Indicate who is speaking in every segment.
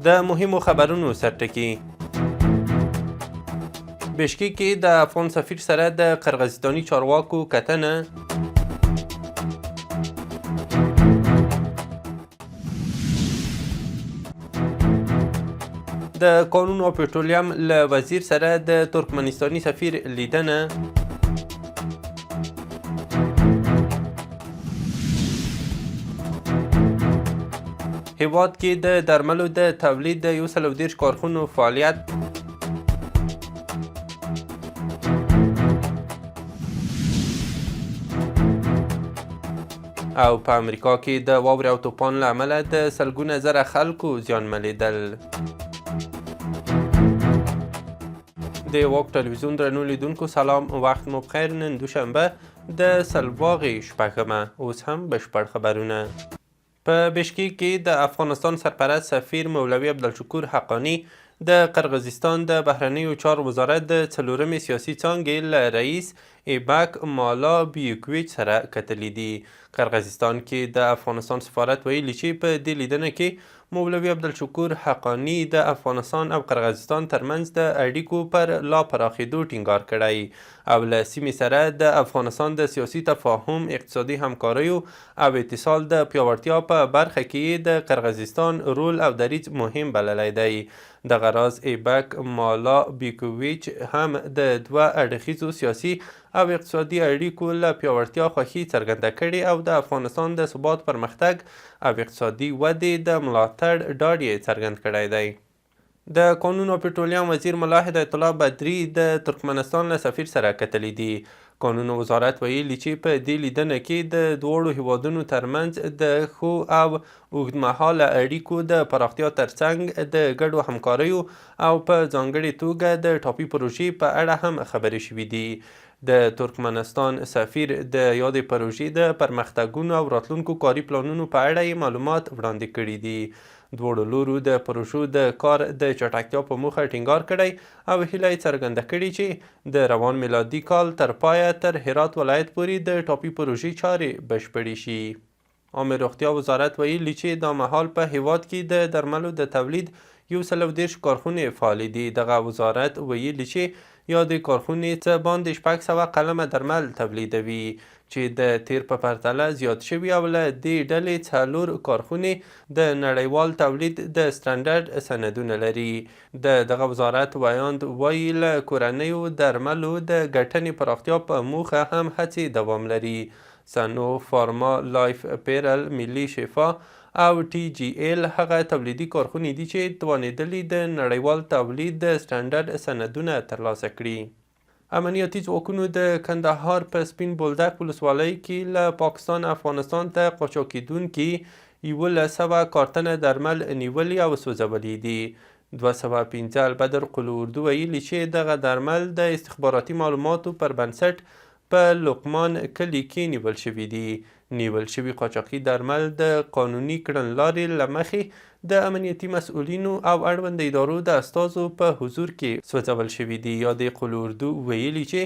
Speaker 1: د مهمو خبرونو سرټکي. بشکیک کې د افغان سفیر سره د قرغیزستاني چارواکو کتنه. د قانون او پټرولیم له وزیر سره د ترکمنستاني سفیر لیدنه. هیواد کې د درملو د تولید د 130 کارخونو فعالیت. او په امریکا کې د واورې او طوفان له امله د سلګونه زره خلکو زیانمنېدل. د واک ټلویزیون درنو لیدونکو سلام، وخت مو بخیر. نن دوشنبه د سلواغې شپږمه. اوس هم بشپړ خبرونه. په بشکیک کې د افغانستان سرپرست سفیر مولوي عبدالشکور حقانی د قرغیزستان د بهرنیو چارو وزارت د 4مې سیاسي څانګې له رئیس ایبک مالابیوکویچ سره کتلي دي. قرغیزستان کې د افغانستان سفارت ویلي چې په دې لیدنه کې مولوي عبدالشکور حقانی د افغانستان او قرغیزستان ترمنځ د اړیکو پر لا پراخېدو ټینګار کړی او له سیمې سره د افغانستان د سیاسي تفاهم، اقتصادي همکاریو او اتصال د پیاوړتیا په برخه کې د قرغیزستان رول او دریځ مهم بللی دی. دغه راز ایبک مالابیکویچ هم د 2 اړخیزو سیاسي او اقتصادي اړیکو له پیاوړتیا خوښي څرګنده کړې او د افغانستان د ثبات، پرمختګ او اقتصادي ودې د ملاتړ ډاډ یې څرګند کړی دی. د قانون او پټرولیم وزیر ملا هدایت الله بدري د ترکمنستان له سفیر سره کتلي دي. قانون وزارت ویلي چې په دې لیدنه کې د دواړو هیوادونو ترمنځ د ښو او اوږدمهاله اړیکو د پراختیا ترڅنګ د ګډو همکاریو او په ځانګړې توګه د ټاپي پروژې په اړه هم خبرې شوي دي. د ترکمنستان سفیر د یادې پروژې د پرمختګونو او راتلونکو کاري پلانونو په اړه یې معلومات وړاندې کړي دي. دواړو لورو د پروژو د کار د چټکتیا په موخه ټینګار کړی او هیله یې څرګنده کړې چې د روان میلادي کال تر پایه تر هرات ولایت پورې د ټاپي پروژې چارې بشپړې شي. عامه روغتیا وزارت ویلي چې دا مهال په هیواد کې د درملو د تولید 130 کارخونې فعالې دي. دغه وزارت ویلي چې یادې کارخونې څه باندې 600 قلمه درمل تولیدوي چې د تیر په پرتله زیات شوي او له دې ډلې 4 کارخونې د نړیوال تولید د سټنډرډ سندونه لري. دغه وزارت ویاند وایي له کورنیو درملو د ګټنې پراختیا په موخه هم هڅې دوام لري. سنو فارما، لایف پیرل، ملي شفا او ټي جي ایل هغه تولیدي کارخونې دي چې توانېدلي د نړیوال تولید د سټنډرډ سندونه ترلاسه کړي. امنیتي ځواکونو د کندهار په سپین بولدک ولسوالۍ کې له پاکستان افغانستان ته قاچاق کېدونکي 1100 کارتنه درمل نیولي او سوځولي دي. 215 البدر قلو اردو ویلي چې دغه درمل د استخباراتي معلوماتو پر بنسټ په لقمان کلي کې نیول شوي دي. نیول شوي قاچاقي درمل د قانوني کړنلارې له مخې د امنیتي مسؤلینو او اړوند ادارو د استازو په حضور کې سوځول شوي دي. یادې قلو اردو ویلي چې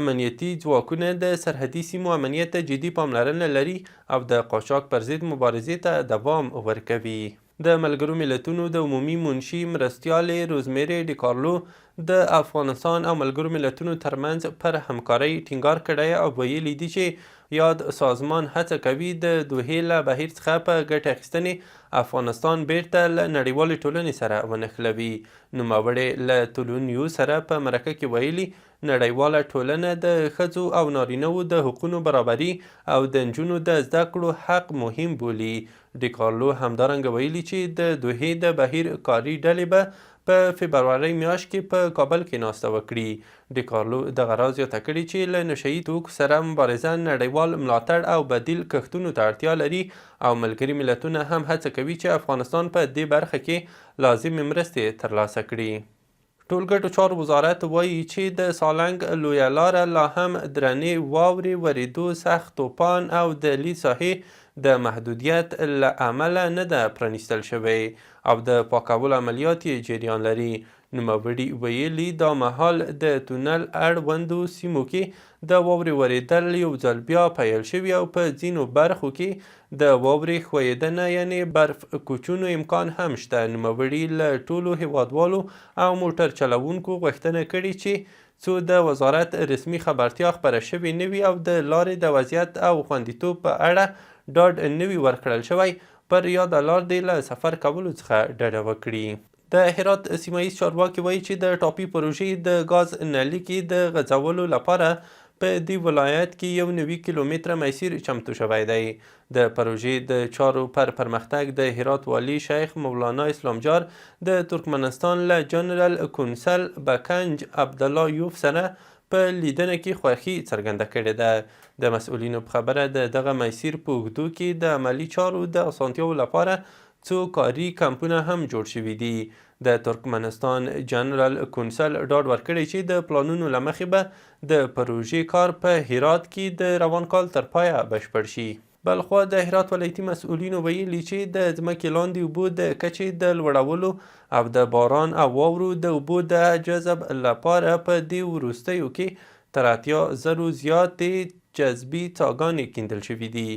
Speaker 1: امنیتي ځواکونه د سرحدي سیمو امنیت ته جدي پاملرنه لري او د قاچاق پر ضد مبارزې ته دوام ورکوي. د ملګرو ملتونو د عمومي منشي مرستیالې روزمیری ډیکارلو د افغانستان او ملګرو ملتونو ترمنځ پر همکارۍ ټینګار کړی او ویلي دي چې یاد سازمان هڅه کوي د دوحې له بهیر څخه په ګټې اخیستنې افغانستان بیرته له نړیوالې ټولنې سره ونښلوي. نوموړې له تولونیو سره په مرکه کې ویلي نړیواله ټولنه د ښځو او نارینه‌وو د حقونو برابري او د نجونو د زده کړو حق مهم بولي. ډیکارلو همدارنګه ویلي چې د دوحې د بهیر کاري ډلې به په فبرورۍ میاشت کې په کابل کې ناسته وکړي. ډیکارلو دغه راز زیاته کړې چې له نشهیي توکو سره مبارزه نړیوال ملاتړ او بدیل کښتونو ته اړتیا لري او ملګري ملتونه هم هڅه کوي چې افغانستان په دې برخه کې لازمې مرستې ترلاسه کړي. ټولګټو چارو وزارت وایي چې د سالنګ لویه لاره لا هم درنې واورې ورېدو، سخت طوفان او د لید ساحې د محدودیت له امله نه ده پرانیستل شوی او د پاکولو عملیات یې جریان لري. نوموړي ویلي دا مهال د تونل اړوندو سیمو کې د واورې ورېدل یو ځل بیا پیل شوي او په ځینو برخو کې د واورې ښویېدنه یعنې برف کوچونو امکان هم شته. نوموړي له ټولو هیوادوالو او موټر چلوونکو غوښتنه کړې چې څو د وزارت رسمي خبرتیا خپره شوې نه وي او د لارې د وضعیت او خوندیتوب په اړه ډاډ نه وي ورکړل شوی، پر یاده لار دې له سفر کولو څخه ډډه وکړي. د هرات سیمه ییز چارواکي وایي چې د ټاپي پروژې د ګاز نلي کې د غځولو لپاره په دې ولایت کې 1 نوي کیلومتره مسیر چمتو شوی دی. د پروژې د چارو پر پرمختګ د هرات والی شیخ مولانا اسلامجار د ترکمنستان له جنرال کونسل بکنج عبدالله یوف سره په لیدنه کې خوښي څرګنده کړې ده. د مسؤلینو په خبره د دغه مسیر په اوږدو کې د عملي چارو د اسانتیاو لپاره څو کاري کمپونه هم جوړ شوي دي. د ترکمنستان جنرال کونسل ډاډ ورکړی چې د پلانونو له مخې به د پروژې کار په هرات کې د روان کال تر پایه بشپړ شي. بلخوا د هرات ولایتي مسؤلینو ویلي چې د ځمکې لاندې اوبو د کچې د لوړولو او د باران او واورو د اوبو د جذب لپاره په دې وروستیو کې تر 80,000 زیاتې جذبي څاګانې کیندل شوي دي.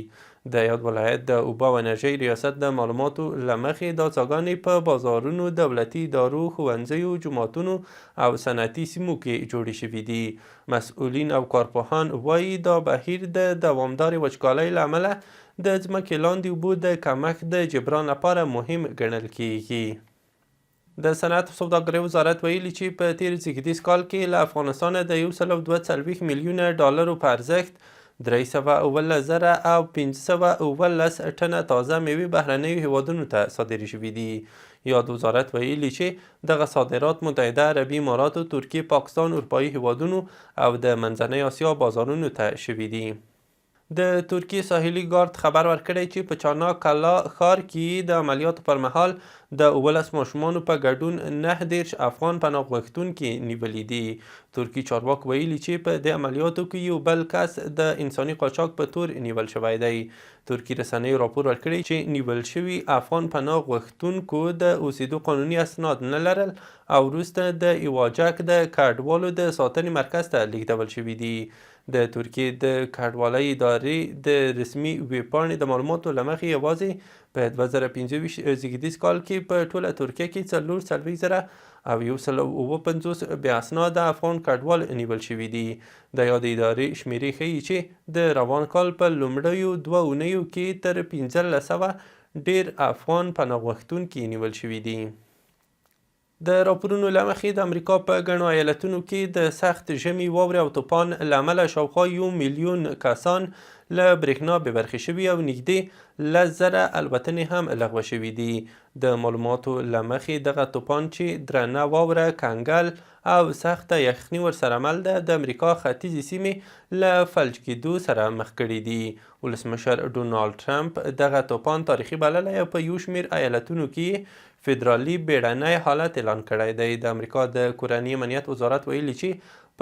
Speaker 1: د یاد ولایت د اوبه او انرژۍ ریاست د معلوماتو له مخې دا څاګانې په بازارونو، دولتي ادارو، ښوونځیو، جوماتونو او صنعتي سیمو کې جوړې شوي دي. مسؤلین او کارپوهان وایي دا بهیر د دوامدارې وچکالۍ له امله د ځمکې لاندې اوبو د کمښت د جبران لپاره مهم ګڼل کیږي. د صنعت او سوداګرۍ وزارت ویلي چې په تیر زیږدیز کال کې له افغانستانه د 142 میلیونه ډالرو په ارزښت 317,000 او 517 ټنه تازه میوې بهرنیو هیوادونو ته صادرې شوي دي. یاد وزارت ویلي چې دغه صادرات متحده عربي اماراتو، ترکیې، پاکستان، اروپایي هیوادونو او د منځنۍ اسیا بازارونو ته شوي دي. د ترکیې ساحلي ګارد خبر ورکړی چې په چاناک کلا ښار کې د عملیاتو پر مهال د 19 ماشومانو په ګډون 19 افغان پناه غوښتونکي نیولي دي. ترکي چارواک ویلي چې په دې عملیاتو کې یو بل کس د انساني قاچاق په تور نیول شوی دی. ترکي رسنیو راپور ورکړی چې نیول شوي افغان پناه غوښتونکو د اوسېدو قانوني اسناد نه لرل او وروسته د ایواجک د کډوالو د ساتنې مرکز ته لیږدول شوي دي. د ترکیې د کډوالۍ ادارې د رسمي ویبپاڼې د معلوماتو له مخې یوازې په 2025 زیږدیز کال کې په ټوله ترکیه کې 440,150 بې اسناده افغان کډوال نیول شوي دي. د یادې ادارې شمیرې ښیي چې د روان کال په لومړیو 2 اونیو کې تر 1500 ډیر افغان پناه غوښتونکي نیول شوي دي. د راپورونو له مخې د امریکا په ګڼو ایالتونو کې د سخت ژمي، واورې او طوفان له امله شاوخوا 1 میلیون کسان له برېښنا بې برخې شوي او نږدې 10,000 الوتنې هم لغوه شوي دي. د معلوماتو له مخې دغه طوفان چې درنه واوره، کنګل او سخته یخني ورسره مل ده د امریکا ختیځې سیمې له فلج کېدو سره مخ کړي دي. ولسمشر ډونالډ ټرمپ دغه طوفان تاریخي بللی او په یو شمېر ایالتونو کې فدرالي بیړنی حالت اعلان کړی دی. د امریکا د کورني امنیت وزارت ویلي چې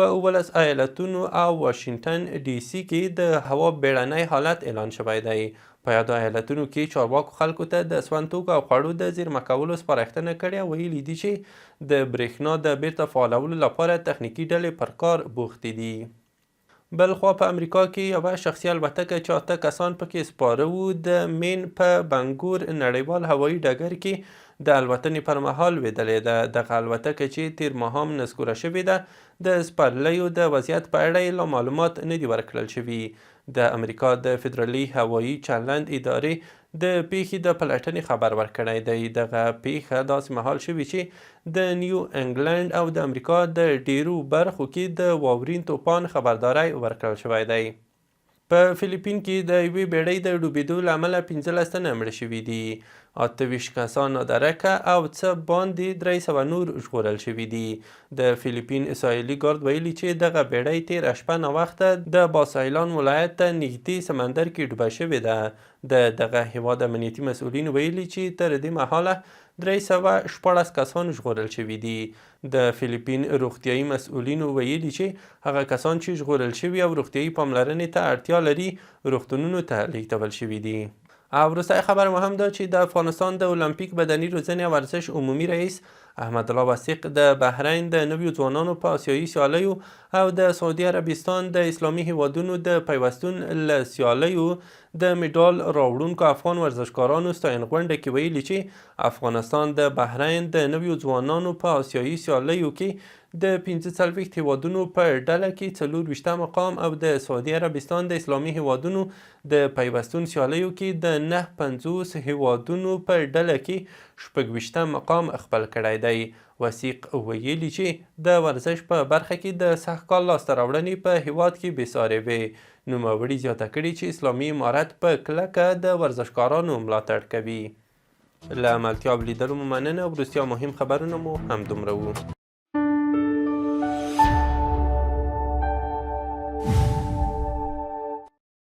Speaker 1: په 19 ایالتونو او واشنگټن ډي سي کې د هوا بیړنی حالت اعلان شوی دی. په یادو ایالتونو کې چارواکو خلکو ته د سون توکو او خوړو د زیرمه کولو سپارښتنه کړې او ویلي دي چې د برېښنا د بیرته فعالولو لپاره تخنیکي ډلې پر کار بوختې دي. بلخوا په امریکا کې یوه شخصي الوتکه چې 8 کسان پکې سپاره وو د مین په بنګور نړیوال هوایي ډګر کې د الوتنې پر مهال ویدلې ده. دغه الوتکه چې تیر ماښام نسکوره شوې ده د سپرلیو د وضعیت په اړه لا معلومات نه دي ورکړل شوي. د امریکا د فدرالي هوایي چلند ادارې د پیښې د پلټنې خبر ورکړی دی. دغه پیښه داسې مهال شوې چې د نیو انګلند او د امریکا د ډیرو برخو کې د واورین طوفان خبرداری ورکړل شوی دی. په فلیپین کې د یوې بیړۍ د ډوبېدو له امله 15 تنه مړه شوي دي. 28 کسان نادرکه او څه باندې 300 نور ژغورل شوي دي. د فلیپین ساحلي ګارد ویلي چې دغه بیړۍ تېره شپه ناوخته د باسایلان ولایت ته نږدې سمندر کې ډوبه شوې ده. د دغه هیواد امنیتي مسؤلین ویلي چې تر دې مهاله 314 کسان ژغورل شوي دي. د فلیپین روغتیایي مسؤلینو ویلي چې هغه کسان چې ژغورل شوي او روغتیایي پاملرنې ته اړتیا لري روغتونونو ته لیږدول شوي دي. او وروستی خبر مهم دا چې د افغانستان د المپیک بدني روزنې او ورزش عمومي رئیس احمد الله وثیق د بحرین د نویو ځوانانو په آسیایي سیالیو او د سعودي عربستان د اسلامي هیوادونو د پیوستون له سیالیو د میډال راوړونکو افغان ورزشکارانو ستاین غونډه کې ویلي چې افغانستان د بحرین د نویو ځوانانو په آسیایي سیالیو کې د 45 هیوادونو په ډله کې 24 مقام او د سعودي عربستان د اسلامي هیوادونو د پیوستون سیالیو کې د 950 هیوادونو په ډله کې 26 مقام خپل کړی دی. وثیق ویلي چې د ورزش په برخه کې د سږکال لاسته راوړنې په هیواد کې بېسارې وې. نوموړي زیاته کړې چې اسلامي امارت په کلکه د ورزشکارانو ملاتړ کوي. له عملتیاب لیدلو مو مننه. وروستیا مهم خبرونه مو همدومره وو.